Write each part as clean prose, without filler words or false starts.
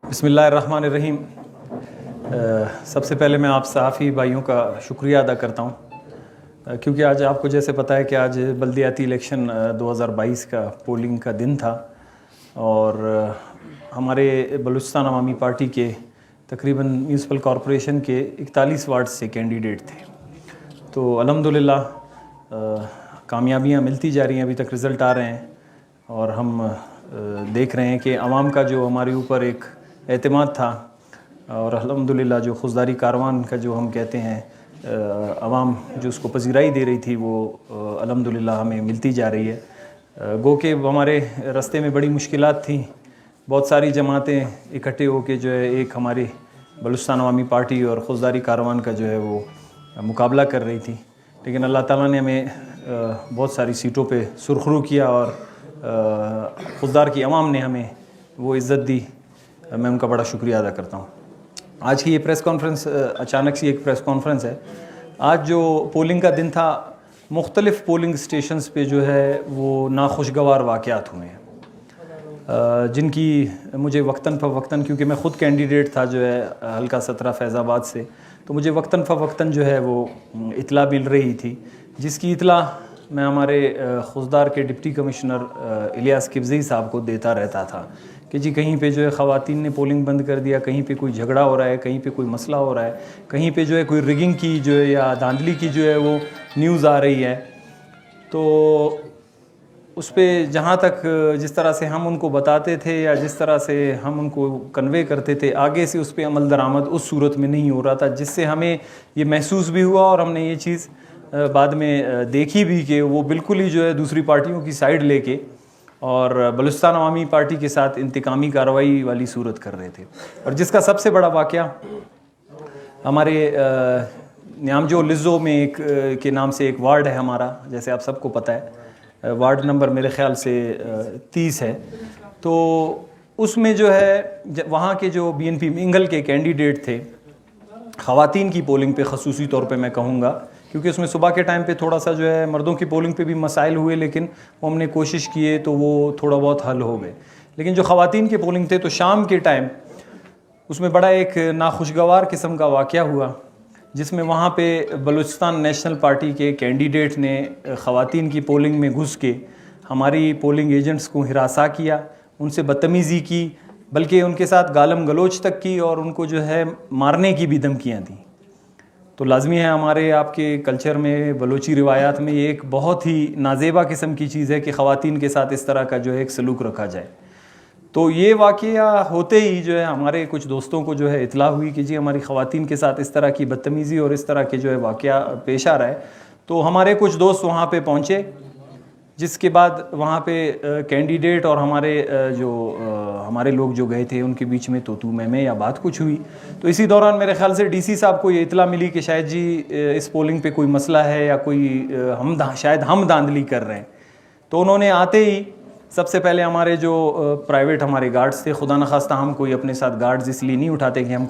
بسم اللہ الرحمن الرحیم۔ سب سے پہلے میں آپ صحافی بھائیوں کا شکریہ ادا کرتا ہوں، کیونکہ آج آپ کو جیسے پتہ ہے کہ آج بلدیاتی الیکشن 2022 کا پولنگ کا دن تھا، اور ہمارے بلوچستان عوامی پارٹی کے تقریباً میونسپل کارپوریشن کے 41 وارڈ سے کینڈیڈیٹ تھے۔ تو الحمدللہ کامیابیاں ملتی جا رہی ہیں، ابھی تک رزلٹ آ رہے ہیں، اور ہم دیکھ رہے ہیں کہ عوام کا جو ہمارے اوپر ایک اعتماد تھا، اور الحمدللہ جو خوزداری کاروان کا جو ہم کہتے ہیں عوام جو اس کو پذیرائی دے رہی تھی، وہ الحمدللہ ہمیں ملتی جا رہی ہے۔ گو کہ ہمارے راستے میں بڑی مشکلات تھیں، بہت ساری جماعتیں اکٹھے ہو کے جو ہے ایک ہماری بلوچستان عوامی پارٹی اور خوزداری کاروان کا جو ہے وہ مقابلہ کر رہی تھی، لیکن اللہ تعالیٰ نے ہمیں بہت ساری سیٹوں پہ سرخرو کیا، اور خوزدار کی عوام نے ہمیں وہ عزت دی۔ میں ان کا بڑا شکریہ ادا کرتا ہوں۔ آج کی یہ پریس کانفرنس اچانک سی ایک پریس کانفرنس ہے۔ آج جو پولنگ کا دن تھا، مختلف پولنگ سٹیشنز پہ جو ہے وہ ناخوشگوار واقعات ہوئے ہیں، جن کی مجھے وقتاً فوقتاً، کیونکہ میں خود کینڈیڈیٹ تھا جو ہے حلقہ 17 فیض آباد سے، تو مجھے وقتاً فوقتاً جو ہے وہ اطلاع مل رہی تھی، جس کی اطلاع میں ہمارے خوزدار کے ڈپٹی کمشنر الیاس کبزئی صاحب کو دیتا رہتا تھا کہ جی کہیں پہ جو ہے خواتین نے پولنگ بند کر دیا، کہیں پہ کوئی جھگڑا ہو رہا ہے، کہیں پہ کوئی مسئلہ ہو رہا ہے، کہیں پہ جو ہے کوئی ریگنگ کی جو ہے یا دھاندلی کی جو ہے وہ نیوز آ رہی ہے۔ تو اس پہ جہاں تک جس طرح سے ہم ان کو بتاتے تھے یا جس طرح سے ہم ان کو کنوے کرتے تھے، آگے سے اس پہ عمل درآمد اس صورت میں نہیں ہو رہا تھا، جس سے ہمیں یہ محسوس بھی ہوا، اور ہم نے یہ چیز بعد میں دیکھی بھی کہ وہ بالکل ہی جو ہے دوسری پارٹیوں کی سائیڈ لے کے اور بلوچستان عوامی پارٹی کے ساتھ انتقامی کارروائی والی صورت کر رہے تھے۔ اور جس کا سب سے بڑا واقعہ ہمارے نیامجو لزو میں ایک کے نام سے ایک وارڈ ہے ہمارا، جیسے آپ سب کو پتہ ہے، وارڈ نمبر میرے خیال سے 30 ہے۔ تو اس میں جو ہے وہاں کے جو BNP منگل کے کینڈیڈیٹ تھے، خواتین کی پولنگ پہ خصوصی طور پہ میں کہوں گا، کیونکہ اس میں صبح کے ٹائم پہ تھوڑا سا جو ہے مردوں کی پولنگ پہ بھی مسائل ہوئے، لیکن وہ ہم نے کوشش کیے تو وہ تھوڑا بہت حل ہو گئے۔ لیکن جو خواتین کی پولنگ تھے، تو شام کے ٹائم اس میں بڑا ایک ناخوشگوار قسم کا واقعہ ہوا، جس میں وہاں پہ بلوچستان نیشنل پارٹی کے کینڈیڈیٹ نے خواتین کی پولنگ میں گھس کے ہماری پولنگ ایجنٹس کو ہراساں کیا، ان سے بدتمیزی کی، بلکہ ان کے ساتھ گالم گلوچ تک کی، اور ان کو جو ہے مارنے کی بھی دھمکیاں دیں۔ تو لازمی ہے ہمارے آپ کے کلچر میں، بلوچی روایات میں، یہ ایک بہت ہی نازیبا قسم کی چیز ہے کہ خواتین کے ساتھ اس طرح کا جو ہے ایک سلوک رکھا جائے۔ تو یہ واقعہ ہوتے ہی جو ہے ہمارے کچھ دوستوں کو جو ہے اطلاع ہوئی کہ جی ہماری خواتین کے ساتھ اس طرح کی بدتمیزی اور اس طرح کے جو ہے واقعہ پیش آ رہا ہے۔ تو ہمارے کچھ دوست وہاں پہ پہنچے، جس کے بعد وہاں پہ کینڈیڈیٹ اور ہمارے لوگ جو گئے تھے ان کے بیچ میں تو میں یا بات کچھ ہوئی۔ تو اسی دوران میرے خیال سے DC صاحب کو یہ اطلاع ملی کہ شاید جی اس پولنگ پہ کوئی مسئلہ ہے، یا کوئی شاید ہم دھاندلی کر رہے ہیں۔ تو انہوں نے آتے ہی سب سے پہلے ہمارے جو پرائیویٹ ہمارے گارڈز تھے، خدا نخواستہ ہم کوئی اپنے ساتھ گارڈز اس لیے نہیں اٹھاتے کہ ہم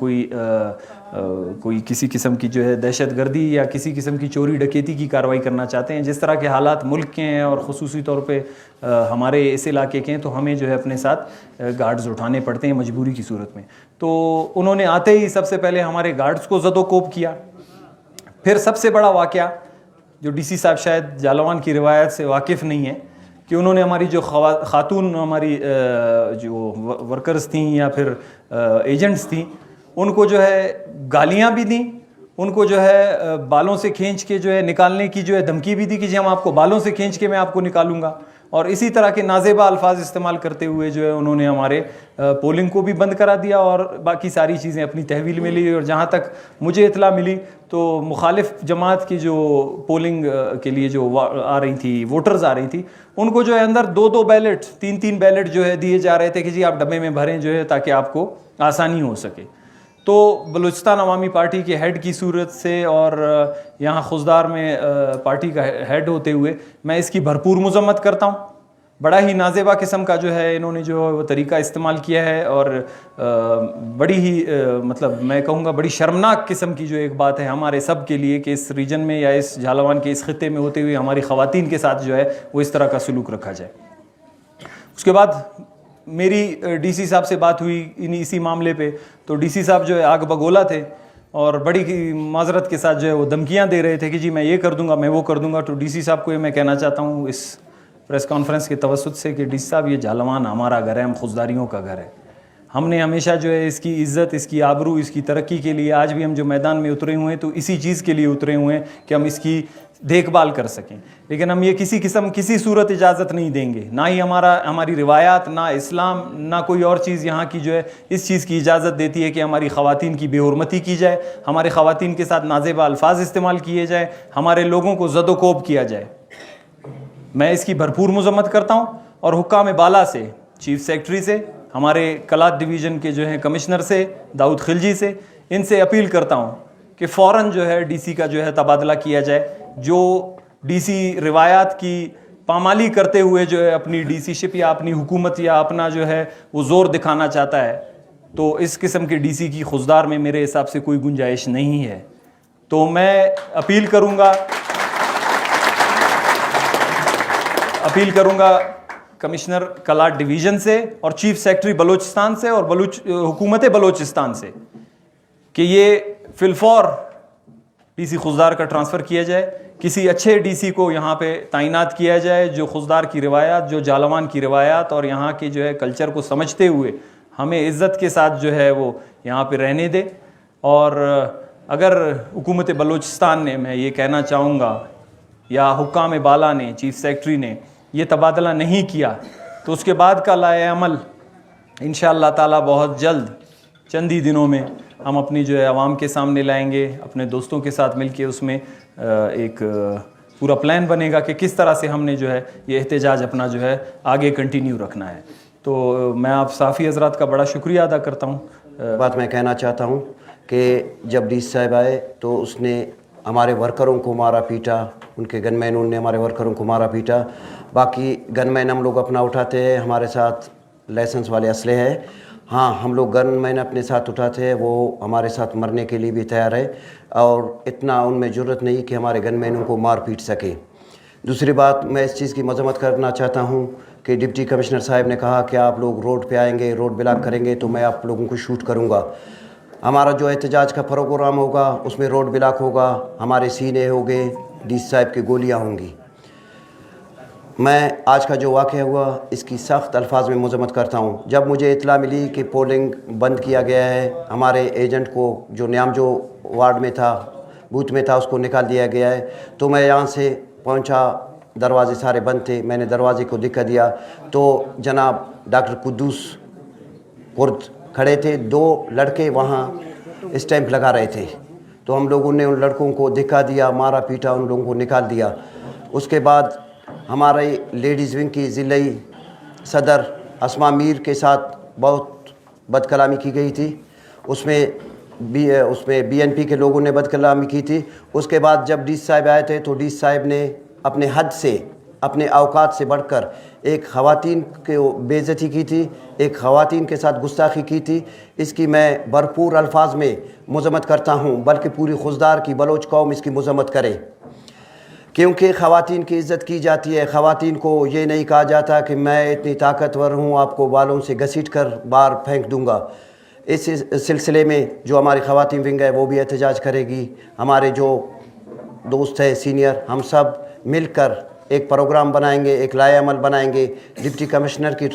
کوئی کسی قسم کی جو ہے دہشت گردی یا کسی قسم کی چوری ڈکیتی کی کارروائی کرنا چاہتے ہیں۔ جس طرح کے حالات ملک کے ہیں اور خصوصی طور پہ ہمارے اس علاقے کے ہیں، تو ہمیں جو ہے اپنے ساتھ گارڈز اٹھانے پڑتے ہیں مجبوری کی صورت میں۔ تو انہوں نے آتے ہی سب سے پہلے ہمارے گارڈز کو زد و کوب کیا۔ پھر سب سے بڑا واقعہ جو DC صاحب شاید جالوان کی روایت سے واقف نہیں ہے، کہ انہوں نے ہماری جو خاتون ہماری جو ورکرز تھیں یا پھر ایجنٹس تھیں، ان کو جو ہے گالیاں بھی دیں، ان کو جو ہے بالوں سے کھینچ کے جو ہے نکالنے کی جو ہے دھمکی بھی دی کہ جی ہم آپ کو بالوں سے کھینچ کے میں آپ کو نکالوں گا، اور اسی طرح کے نازیبا الفاظ استعمال کرتے ہوئے جو ہے انہوں نے ہمارے پولنگ کو بھی بند کرا دیا، اور باقی ساری چیزیں اپنی تحویل میں لی۔ اور جہاں تک مجھے اطلاع ملی تو مخالف جماعت کی جو پولنگ کے لیے جو آ رہی تھی، ووٹرز آ رہی تھی، ان کو جو ہے اندر 2 بیلٹ 3 بیلٹ جو ہے دیے جا رہے تھے کہ جی آپ ڈبے میں بھریں جو ہے تاکہ آپ کو آسانی ہو سکے۔ تو بلوچستان عوامی پارٹی کے ہیڈ کی صورت سے اور یہاں خوزدار میں پارٹی کا ہیڈ ہوتے ہوئے میں اس کی بھرپور مذمت کرتا ہوں۔ بڑا ہی نازیبا قسم کا جو ہے انہوں نے جو وہ طریقہ استعمال کیا ہے، اور بڑی ہی مطلب میں کہوں گا بڑی شرمناک قسم کی جو ایک بات ہے ہمارے سب کے لیے کہ اس ریجن میں یا اس جھالوان کے اس خطے میں ہوتے ہوئے ہماری خواتین کے ساتھ جو ہے وہ اس طرح کا سلوک رکھا جائے۔ اس کے بعد میری ڈی سی صاحب سے بات ہوئی اسی معاملے پہ, تو ڈی سی صاحب جو ہے آگ بگولا تھے اور بڑی معذرت کے ساتھ جو ہے وہ دھمکیاں دے رہے تھے کہ جی میں یہ کر دوں گا, میں وہ کر دوں گا. تو ڈی سی صاحب کو یہ میں کہنا چاہتا ہوں اس پریس کانفرنس کے توسط سے کہ ڈی سی صاحب یہ جھالوان ہمارا گھر ہے, ہم خوزداریوں کا گھر ہے. ہم نے ہمیشہ جو ہے اس کی عزت, اس کی آبرو, اس کی ترقی کے لیے آج بھی ہم جو میدان میں اترے ہوئے ہیں تو اسی چیز کے لیے اترے ہوئے ہیں کہ ہم اس کی دیکھ بھال کر سکیں. لیکن ہم یہ کسی صورت اجازت نہیں دیں گے, نہ ہی ہماری روایات, نہ اسلام, نہ کوئی اور چیز یہاں کی جو ہے اس چیز کی اجازت دیتی ہے کہ ہماری خواتین کی بے حرمتی کی جائے, ہمارے خواتین کے ساتھ نازیبا الفاظ استعمال کیے جائے, ہمارے لوگوں کو زد و کوب کیا جائے. میں اس کی بھرپور مذمت کرتا ہوں اور حکام بالا سے, چیف سیکرٹری سے, ہمارے کلات ڈویژن کے جو ہیں کمشنر سے داؤد خلجی سے, ان سے اپیل کرتا ہوں کہ فوراً جو ہے ڈی سی کا جو ہے تبادلہ کیا جائے. جو ڈی سی روایات کی پامالی کرتے ہوئے جو ہے اپنی ڈی سی شپ یا اپنی حکومت یا اپنا جو ہے وہ زور دکھانا چاہتا ہے, تو اس قسم کے ڈی سی کی خوزدار میں میرے حساب سے کوئی گنجائش نہیں ہے. تو میں اپیل کروں گا کمشنر کلات ڈویژن سے اور چیف سیکرٹری بلوچستان سے اور حکومت بلوچستان سے کہ یہ فی الفور ڈی سی خوزدار کا ٹرانسفر کیا جائے, کسی اچھے ڈی سی کو یہاں پہ تعینات کیا جائے جو خوزدار کی روایات, جو جالوان کی روایات اور یہاں کے جو ہے کلچر کو سمجھتے ہوئے ہمیں عزت کے ساتھ جو ہے وہ یہاں پہ رہنے دے. اور اگر حکومت بلوچستان نے, میں یہ کہنا چاہوں گا, یا حکام بالا نے, چیف سیکرٹری نے یہ تبادلہ نہیں کیا تو اس کے بعد کا لائحہ عمل انشاءاللہ تعالی بہت جلد چند ہی دنوں میں ہم اپنی جو ہے عوام کے سامنے لائیں گے. اپنے دوستوں کے ساتھ مل کے اس میں ایک پورا پلان بنے گا کہ کس طرح سے ہم نے جو ہے یہ احتجاج اپنا جو ہے آگے کنٹینیو رکھنا ہے. تو میں آپ صحافی حضرات کا بڑا شکریہ ادا کرتا ہوں. بات میں کہنا چاہتا ہوں کہ جب ڈی سی صاحب آئے تو اس نے ہمارے ورکروں کو مارا پیٹا, ان کے گن مینوں نے ہمارے ورکروں کو مارا پیٹا. باقی گن مین ہم لوگ اپنا اٹھاتے ہیں, ہمارے ساتھ لائسنس والے اسلحے ہیں. ہاں, ہم لوگ گن مین اپنے ساتھ اٹھاتے ہیں, وہ ہمارے ساتھ مرنے کے لیے بھی تیار ہے اور اتنا ان میں جرت نہیں کہ ہمارے گن مینوں کو مار پیٹ سکے. دوسری بات, میں اس چیز کی مذمت کرنا چاہتا ہوں کہ ڈپٹی کمشنر صاحب نے کہا کہ آپ لوگ روڈ پہ آئیں گے, روڈ بلاک کریں گے تو میں آپ لوگوں کو شوٹ کروں گا. ہمارا جو احتجاج کا پروگرام ہوگا اس میں روڈ بلاک ہوگا, ہمارے سینے ہوں گے, ڈی سی صاحب کی گولیاں ہوں گی. میں آج کا جو واقعہ ہوا اس کی سخت الفاظ میں مذمت کرتا ہوں. جب مجھے اطلاع ملی کہ پولنگ بند کیا گیا ہے, ہمارے ایجنٹ کو جو نیام جو وارڈ میں تھا, بوتھ میں تھا, اس کو نکال دیا گیا ہے, تو میں یہاں سے پہنچا, دروازے سارے بند تھے, میں نے دروازے کو دھکا دیا تو جناب ڈاکٹر قدوس پرد کھڑے تھے, 2 لڑکے وہاں اسٹیمپ لگا رہے تھے, تو ہم لوگوں نے ان لڑکوں کو دھکا دیا, مارا پیٹا, ان لوگوں کو نکال دیا. اس کے بعد ہمارے لیڈیز ونگ کی ضلعی صدر اسما میر کے ساتھ بہت بد کلامی کی گئی تھی. اس میں بی این پی کے لوگوں نے بد کلامی کی تھی. اس کے بعد جب ڈی سی صاحب آئے تھے تو ڈی سی صاحب نے اپنے حد سے, اپنے اوقات سے بڑھ کر ایک خواتین کو بے عزتی کی تھی, ایک خواتین کے ساتھ گستاخی کی تھی. اس کی میں بھرپور الفاظ میں مذمت کرتا ہوں, بلکہ پوری خوزدار کی بلوچ قوم اس کی مذمت کرے, کیونکہ خواتین کی عزت کی جاتی ہے. خواتین کو یہ نہیں کہا جاتا کہ میں اتنی طاقتور ہوں, آپ کو بالوں سے گھسیٹ کر باہر پھینک دوں گا. اس سلسلے میں جو ہماری خواتین ونگ ہے وہ بھی احتجاج کرے گی. ہمارے جو دوست ہیں سینئر, ہم سب مل کر ایک پروگرام بنائیں گے, ایک لائحہ عمل بنائیں گے. ڈپٹی کمشنر کی